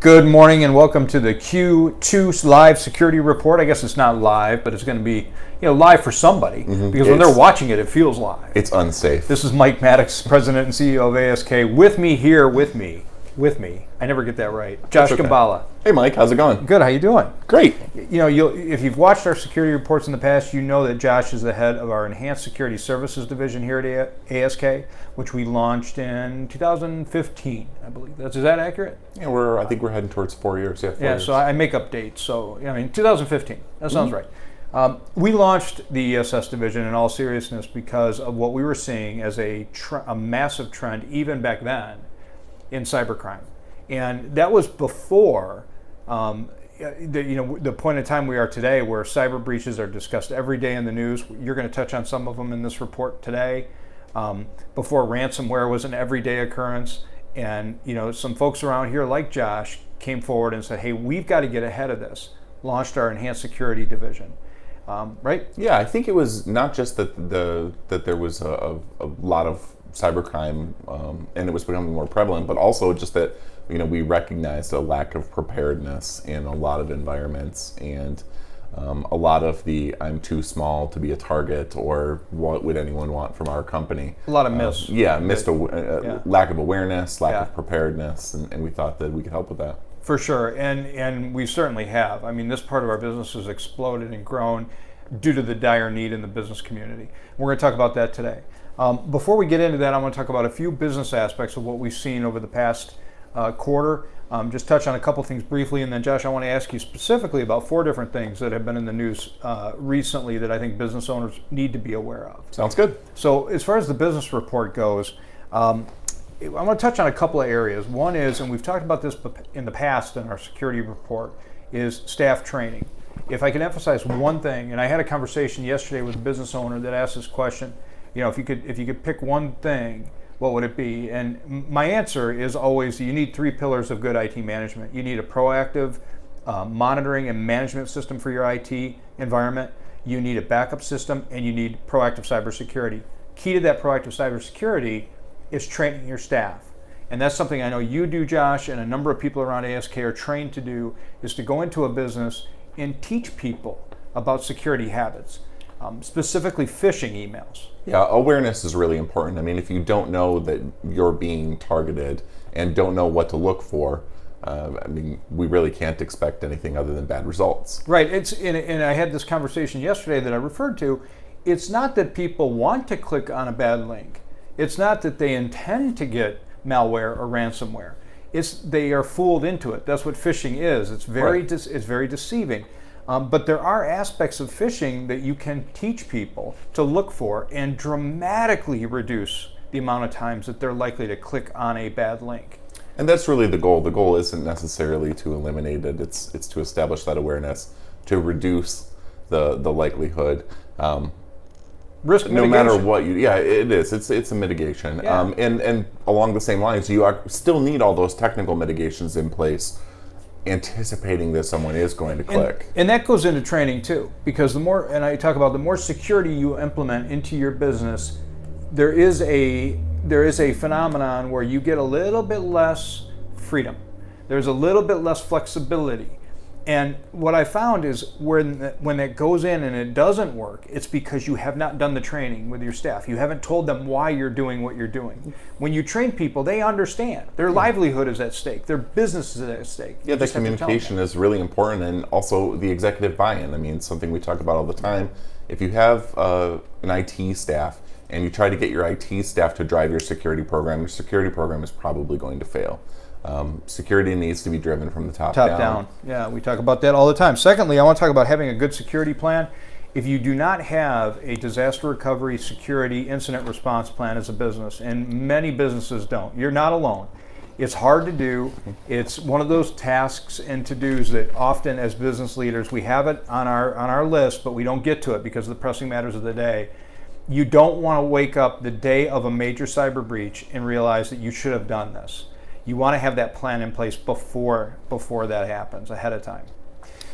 Good morning and welcome to the Q2 live security report. I guess it's not live, but it's going to be live for somebody because when they're watching it, it feels live. It's unsafe. This is Mike Maddox, President and CEO of ASK. With me here, with me. I never get that right. Josh Gambala. Hey Mike, how's it going? Good. How you doing? Great. If you've watched our security reports in the past, you know that Josh is the head of our Enhanced Security Services division here at ASK, which we launched in 2015, I believe. Is that accurate? Yeah, I think we're heading towards 4 years. Yeah, 4 years. So I make up dates. So 2015. That sounds right. We launched the ESS division in all seriousness because of what we were seeing as a massive trend, even back then, in cybercrime. And that was before the point in time we are today, where cyber breaches are discussed every day in the news. You're going to touch on some of them in this report today. Before ransomware was an everyday occurrence, and some folks around here like Josh came forward and said, hey, we've got to get ahead of this. Launched our Enhanced Security division. Right? Yeah, I think it was not just that there was a lot of cybercrime and it was becoming more prevalent, but also just that we recognized a lack of preparedness in a lot of environments, and a lot of the I'm too small to be a target, or what would anyone want from our company. A lot of myths. Lack of awareness, lack of preparedness, and we thought that we could help with that. For sure, and we certainly have. I mean, this part of our business has exploded and grown due to the dire need in the business community. We're going to talk about that today. Before we get into that, I want to talk about a few business aspects of what we've seen over the past quarter. Just touch on a couple things briefly, and then Josh, I want to ask you specifically about 4 different things that have been in the news recently that I think business owners need to be aware of. Sounds good. So as far as the business report goes, I want to touch on a couple of areas. One is, and we've talked about this in the past in our security report, is staff training. If I can emphasize one thing, and I had a conversation yesterday with a business owner that asked this question, if you could pick one thing, what would it be? And my answer is always, you need 3 pillars of good IT management. You need a proactive monitoring and management system for your IT environment. You need a backup system, and you need proactive cybersecurity. Key to that proactive cybersecurity is training your staff. And that's something I know you do, Josh, and a number of people around ASK are trained to do, is to go into a business and teach people about security habits, specifically phishing emails. Yeah, awareness is really important. I mean, if you don't know that you're being targeted and don't know what to look for, we really can't expect anything other than bad results. Right. And I had this conversation yesterday that I referred to. It's not that people want to click on a bad link. It's not that they intend to get malware or ransomware. They are fooled into it. That's what phishing is. It's very deceiving. But there are aspects of phishing that you can teach people to look for and dramatically reduce the amount of times that they're likely to click on a bad link. And that's really the goal. The goal isn't necessarily to eliminate it. It's to establish that awareness, to reduce the likelihood. Risk no mitigation. Matter what it is. It's a mitigation. Yeah. And along the same lines, you still need all those technical mitigations in place, anticipating that someone is going to click. And that goes into training too, because the more security you implement into your business, there is a phenomenon where you get a little bit less freedom. There's a little bit less flexibility. And what I found is when that goes in and it doesn't work, it's because you have not done the training with your staff. You haven't told them why you're doing what you're doing. When you train people, they understand. Their livelihood is at stake. Their business is at stake. Yeah, the communication is really important, and also the executive buy-in. I mean, something we talk about all the time. If you have an IT staff and you try to get your IT staff to drive your security program is probably going to fail. Security needs to be driven from the top down. Yeah, we talk about that all the time. Secondly, I want to talk about having a good security plan. If you do not have a disaster recovery, security, incident response plan as a business, and many businesses don't, you're not alone. It's hard to do. It's one of those tasks and to-dos that often as business leaders, we have it on our list, but we don't get to it because of the pressing matters of the day. You don't want to wake up the day of a major cyber breach and realize that you should have done this. You want to have that plan in place before that happens, ahead of time.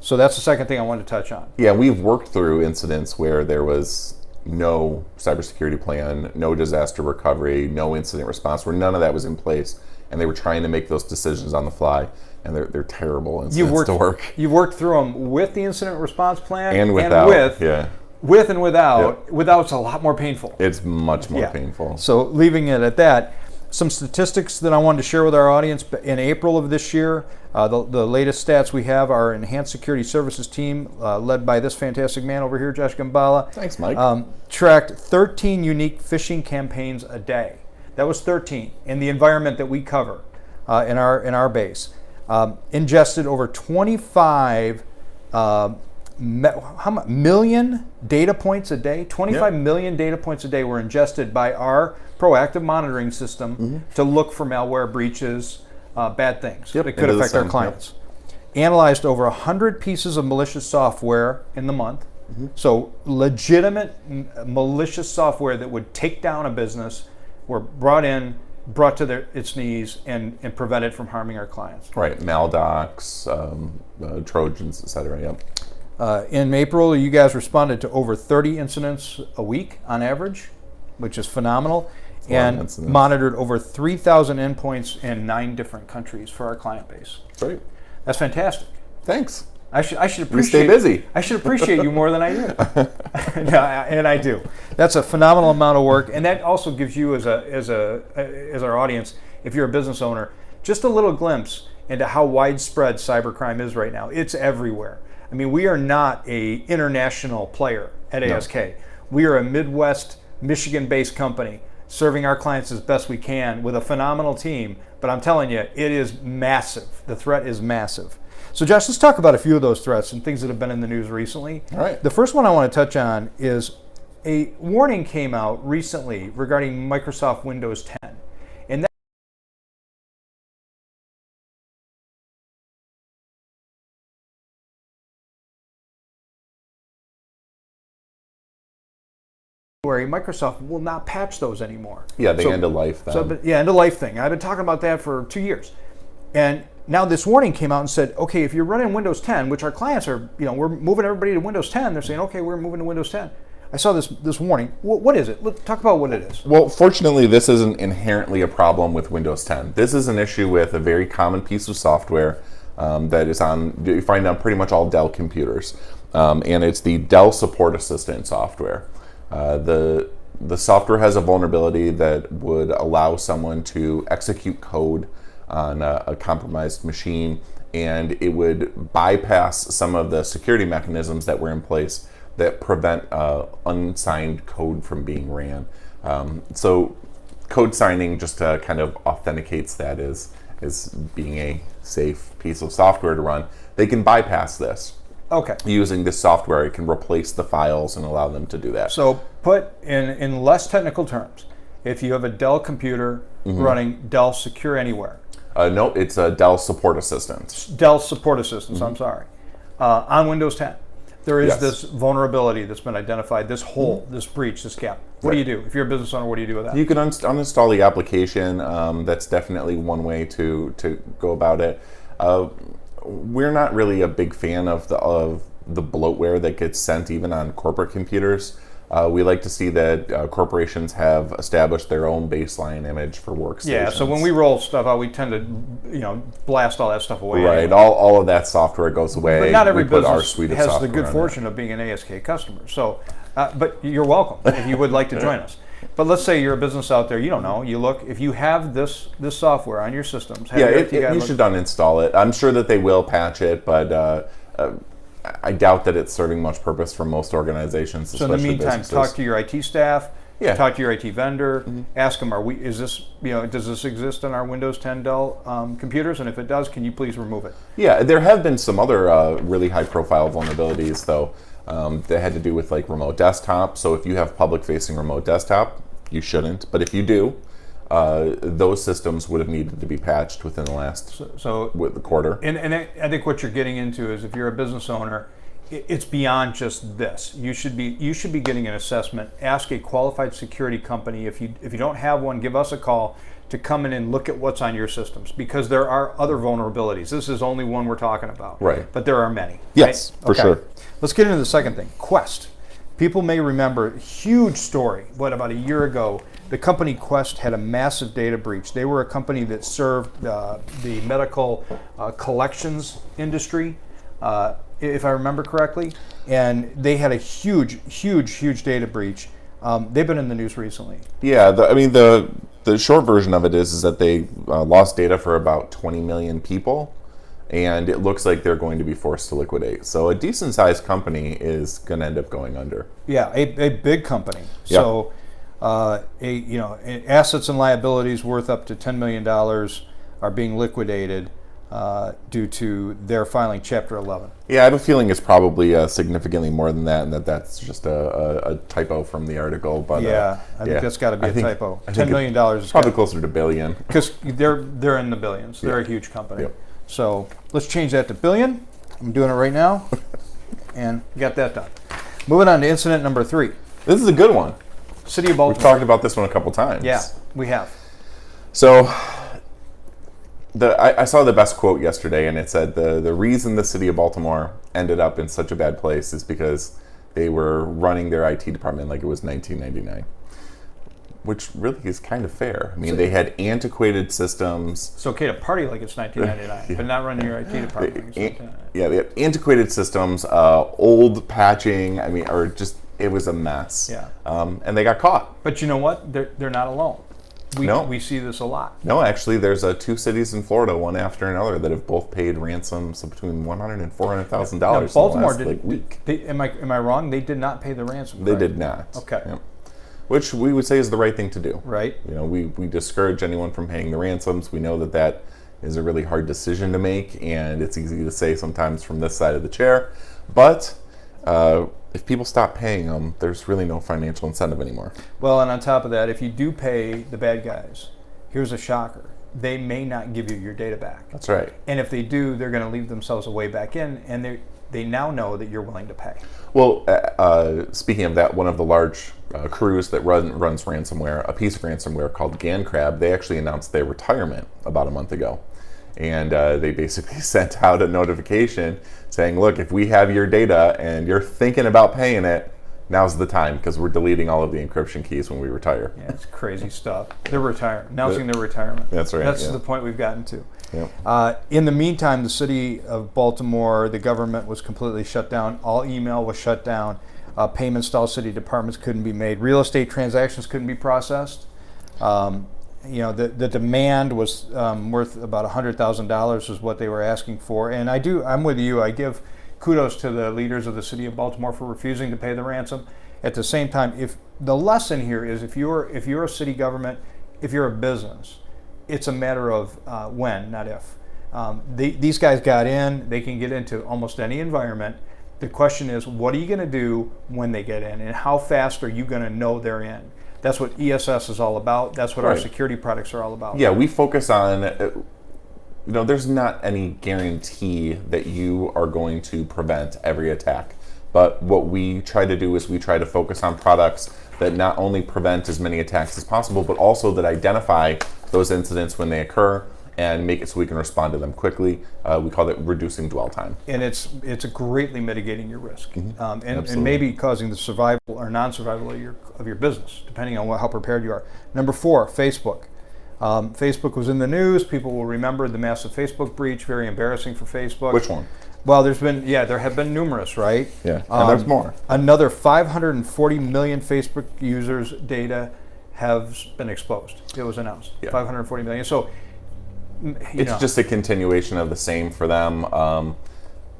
So that's the second thing I wanted to touch on. Yeah, we've worked through incidents where there was no cybersecurity plan, no disaster recovery, no incident response, where none of that was in place. and they were trying to make those decisions on the fly, and they're terrible incidents to work. You've worked through them with the incident response plan And without, with and without. Yep. Without's a lot more painful. It's much more painful. So leaving it at that, some statistics that I wanted to share with our audience. In April of this year, the latest stats we have, our Enhanced Security Services team, led by this fantastic man over here, Josh Gambala. Thanks, Mike. Tracked 13 unique phishing campaigns a day. That was 13 in the environment that we cover in our base. Ingested over 25 million data points a day. 25 million data points a day were ingested by our proactive monitoring system to look for malware breaches, bad things that could affect our clients. Analyzed over 100 pieces of malicious software in the month. So legitimate malicious software that would take down a business were brought to its knees and prevent it from harming our clients. Right, Maldocs, Trojans, etc. Yep. In April, you guys responded to over 30 incidents a week on average, which is phenomenal, and monitored over 3,000 endpoints in 9 different countries for our client base. Great. That's fantastic. Thanks. I should appreciate. We stay busy. I should appreciate you more than I do, and I do. That's a phenomenal amount of work, and that also gives you, as our audience, if you're a business owner, just a little glimpse into how widespread cybercrime is right now. It's everywhere. I mean, we are not an international player at ASK. No. We are a Midwest, Michigan-based company serving our clients as best we can with a phenomenal team. But I'm telling you, it is massive. The threat is massive. So Josh, let's talk about a few of those threats and things that have been in the news recently. All right. The first one I want to touch on is a warning came out recently regarding Microsoft Windows 10. And that Microsoft will not patch those anymore. Yeah, the end of life thing. End of life thing. I've been talking about that for 2 years. And now this warning came out and said, okay, if you're running Windows 10, which our clients are, we're moving everybody to Windows 10, they're saying, okay, we're moving to Windows 10. I saw this warning. What is it? Let's talk about what it is. Well, fortunately, this isn't inherently a problem with Windows 10. This is an issue with a very common piece of software that is you find on pretty much all Dell computers. And it's the Dell Support Assistant software. The software has a vulnerability that would allow someone to execute code on a compromised machine, and it would bypass some of the security mechanisms that were in place that prevent unsigned code from being ran. So code signing just kind of authenticates that as being a safe piece of software to run. They can bypass this. Okay. Using this software, it can replace the files and allow them to do that. So put in less technical terms, if you have a Dell computer running Dell Secure Anywhere. No, it's a Dell Support Assistant. Dell Support Assistant, I'm sorry. On Windows 10, there is this vulnerability that's been identified, this hole, this breach, this gap. What do you do? If you're a business owner, what do you do with that? You can uninstall the application. That's definitely one way to go about it. We're not really a big fan of the bloatware that gets sent even on corporate computers. We like to see that corporations have established their own baseline image for workstations. Yeah, so when we roll stuff out, we tend to, blast all that stuff away. Right, anyway. all of that software goes away. But not every business has has the good fortune of being an ASK customer. So, but you're welcome if you would like to join us. But let's say you're a business out there, you don't know, you look, if you have this software on your systems. You should uninstall it. I'm sure that they will patch it, but I doubt that it's serving much purpose for most organizations. So in the meantime, talk to your IT staff, talk to your IT vendor, ask them, does this exist on our Windows 10 Dell computers? And if it does, can you please remove it? Yeah, there have been some other really high profile vulnerabilities though that had to do with like remote desktop. So if you have public facing remote desktop, you shouldn't, but if you do, those systems would have needed to be patched within the last quarter. And I think what you're getting into is if you're a business owner, it's beyond just this. You should be getting an assessment. Ask a qualified security company. If you don't have one, give us a call to come in and look at what's on your systems, because there are other vulnerabilities. This is only one we're talking about. Right. But there are many. Yes, right? for sure. Let's get into the second thing. Quest. People may remember, huge story, about a year ago, the company Quest had a massive data breach. They were a company that served the medical collections industry, if I remember correctly, and they had a huge data breach. They've been in the news recently. Yeah, the short version of it is that they lost data for about 20 million people, and it looks like they're going to be forced to liquidate. So a decent-sized company is going to end up going under. Yeah, a big company. Yeah. So, assets and liabilities worth up to $10 million are being liquidated due to their filing Chapter 11. Yeah, I have a feeling it's probably significantly more than that, and that's just a typo from the article. But I think that's got to be a typo. $10 million is probably closer to billion. Because they're in the billions. They're a huge company. Yep. So let's change that to billion. I'm doing it right now, and got that done. Moving on to incident number 3. This is a good one. City of Baltimore. We've talked about this one a couple times. Yeah, we have. So I saw the best quote yesterday, and it said the reason the city of Baltimore ended up in such a bad place is because they were running their IT department like it was 1999. Which really is kind of fair. I mean, they had antiquated systems. It's okay to party like it's 1999, but not running your IT department like it's 1999. Yeah, they had antiquated systems, old patching. I mean, it was a mess. Yeah. And they got caught. But you know what? They're not alone. We see this a lot. No, actually, there's 2 cities in Florida, one after another, that have both paid ransoms of between $100,000 and $400,000. Baltimore in the last, week. Am I wrong? They did not pay the ransom. They did not. Okay. Yep. Which we would say is the right thing to do. Right. We discourage anyone from paying the ransoms. We know that is a really hard decision to make, and it's easy to say sometimes from this side of the chair. But if people stop paying them, there's really no financial incentive anymore. Well, and on top of that, if you do pay the bad guys, here's a shocker. They may not give you your data back. That's right. And if they do, they're going to leave themselves a way back in, and they now know that you're willing to pay. Well, speaking of that, one of the large crews that runs ransomware, a piece of ransomware called GanCrab, they actually announced their retirement about a month ago. And they basically sent out a notification saying, look, if we have your data and you're thinking about paying it, now's the time, because we're deleting all of the encryption keys when we retire. Yeah, it's crazy stuff. They're announcing their retirement. That's right. That's the point we've gotten to. Yep. In the meantime, the city of Baltimore, the government was completely shut down. All email was shut down. Payments to all city departments couldn't be made. Real estate transactions couldn't be processed. The demand was worth about $100,000 is what they were asking for. And I'm with you. I give kudos to the leaders of the city of Baltimore for refusing to pay the ransom. At the same time, if the lesson here is if you're a city government, if you're a business, it's a matter of when, not if. These guys got in. They can get into almost any environment. The question is, what are you going to do when they get in, and how fast are you going to know they're in? That's what ESS is all about. That's what our security products are all about. Yeah, we focus on, there's not any guarantee that you are going to prevent every attack. But what we try to do is we try to focus on products that not only prevent as many attacks as possible, but also that identify those incidents when they occur and make it so we can respond to them quickly. We call it reducing dwell time. And it's greatly mitigating your risk, Mm-hmm. and maybe causing the survival or non-survival of your business, depending on how prepared you are. Number 4, Facebook. Facebook was in the news. People will remember the massive Facebook breach. Very embarrassing for Facebook. Which one? Well, there have been numerous, right? Yeah, and there's more. Another 540 million Facebook users' data have been exposed. It was announced. Yeah. 540 million. So it's just a continuation of the same for them.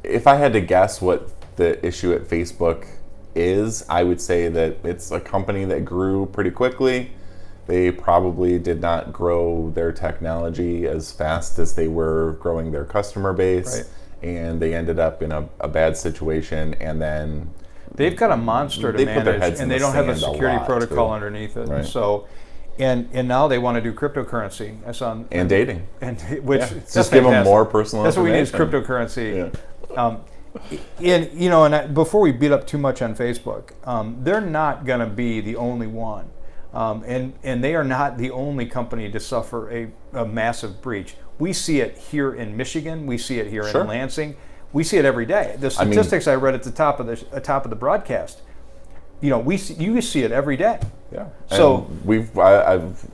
If I had to guess what the issue at Facebook is, I would say that it's a company that grew pretty quickly. They probably did not grow their technology as fast as they were growing their customer base. Right. And they ended up in a bad situation, and then they've got a monster to manage, and they don't have a security protocol underneath it. Right. So, and now they want to do cryptocurrency. I saw and dating, and which just give them more personal. That's what we need is information. cryptocurrency. Yeah. And before we beat up too much on Facebook, they're not going to be the only one, and they are not the only company to suffer a massive breach. We see it here in Michigan. We see it here in Lansing. We see it every day. The statistics I read at the top of the broadcast. you see it every day. Yeah. So And I've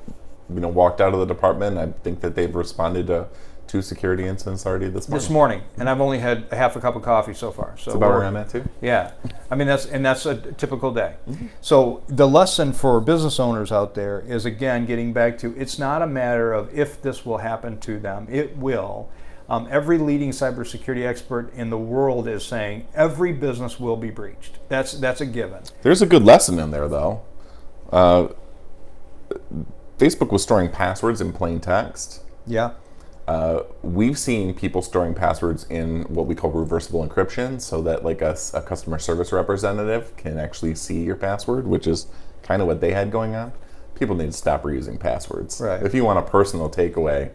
walked out of the department. I think that they've responded to 2 security incidents already this morning. and I've only had half a cup of coffee so far. So That's about where I'm at too. Yeah, I mean that's a typical day. So the lesson for business owners out there is, again, getting back to, it's not a matter of if this will happen to them. It will. Every leading cybersecurity expert in the world is saying every business will be breached. That's a given. There's a good lesson in there though. Facebook was storing passwords in plain text. Yeah. We've seen people storing passwords in what we call reversible encryption, so that like a customer service representative can actually see your password, which is kind of what they had going on. People need to stop reusing passwords. Right. If you want a personal takeaway.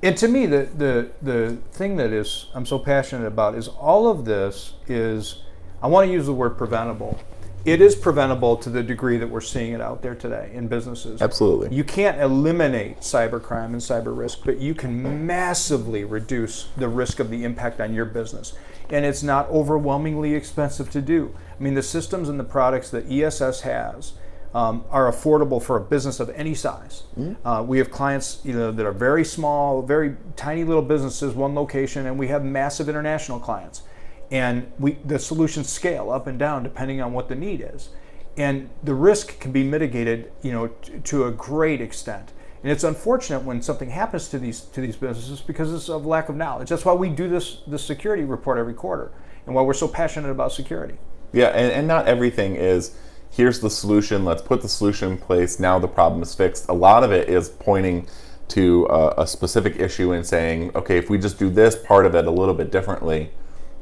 And to me, the thing that is I'm so passionate about is all of this is, I want to use the word preventable. It is preventable to the degree that we're seeing it out there today in businesses. Absolutely. You can't eliminate cybercrime and cyber risk, but you can massively reduce the risk of the impact on your business. And it's not overwhelmingly expensive to do. I mean, the systems and the products that ESS has are affordable for a business of any size. We have clients that are very small, very tiny little businesses, one location, and we have massive international clients. And the solutions scale up and down depending on what the need is. And the risk can be mitigated, to a great extent. And it's unfortunate when something happens to these businesses because it's of lack of knowledge. That's why we do this security report every quarter, and why we're so passionate about security. Yeah, and not everything is, here's the solution, let's put the solution in place, now the problem is fixed. A lot of it is pointing to a specific issue and saying, okay, if we just do this part of it a little bit differently,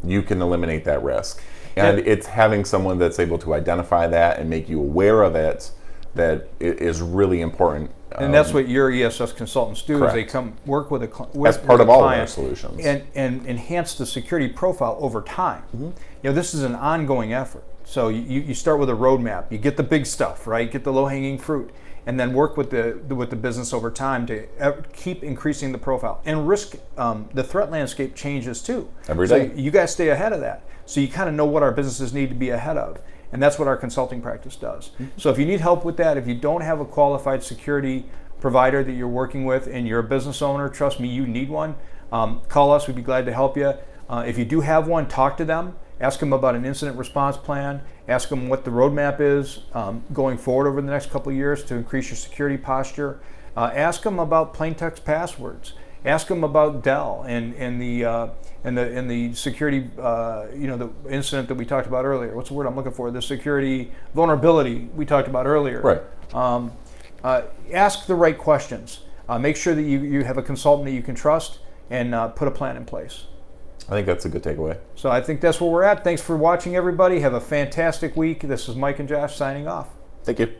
you can eliminate that risk. And it's having someone that's able to identify that and make you aware of it that is really important. And that's what your ESS consultants do. Correct. Is they come work with a as part of all of our solutions and enhance the security profile over time. This is an ongoing effort. So you start with a roadmap. You get the big stuff, right? Get the low-hanging fruit, and then work with the business over time to keep increasing the profile. And risk, the threat landscape changes too. Every day. So you guys stay ahead of that. So you kind of know what our businesses need to be ahead of. And that's what our consulting practice does. So if you need help with that, if you don't have a qualified security provider that you're working with and you're a business owner, trust me, you need one, call us. We'd be glad to help you. If you do have one, talk to them. Ask them about an incident response plan. Ask them what the roadmap is going forward over the next couple of years to increase your security posture. Ask them about plain text passwords. Ask them about Dell and the security, the incident that we talked about earlier. What's the word I'm looking for? The security vulnerability we talked about earlier. Right. Ask the right questions. Make sure that you have a consultant that you can trust, and put a plan in place. I think that's a good takeaway. So I think that's where we're at. Thanks for watching, everybody. Have a fantastic week. This is Mike and Josh signing off. Thank you.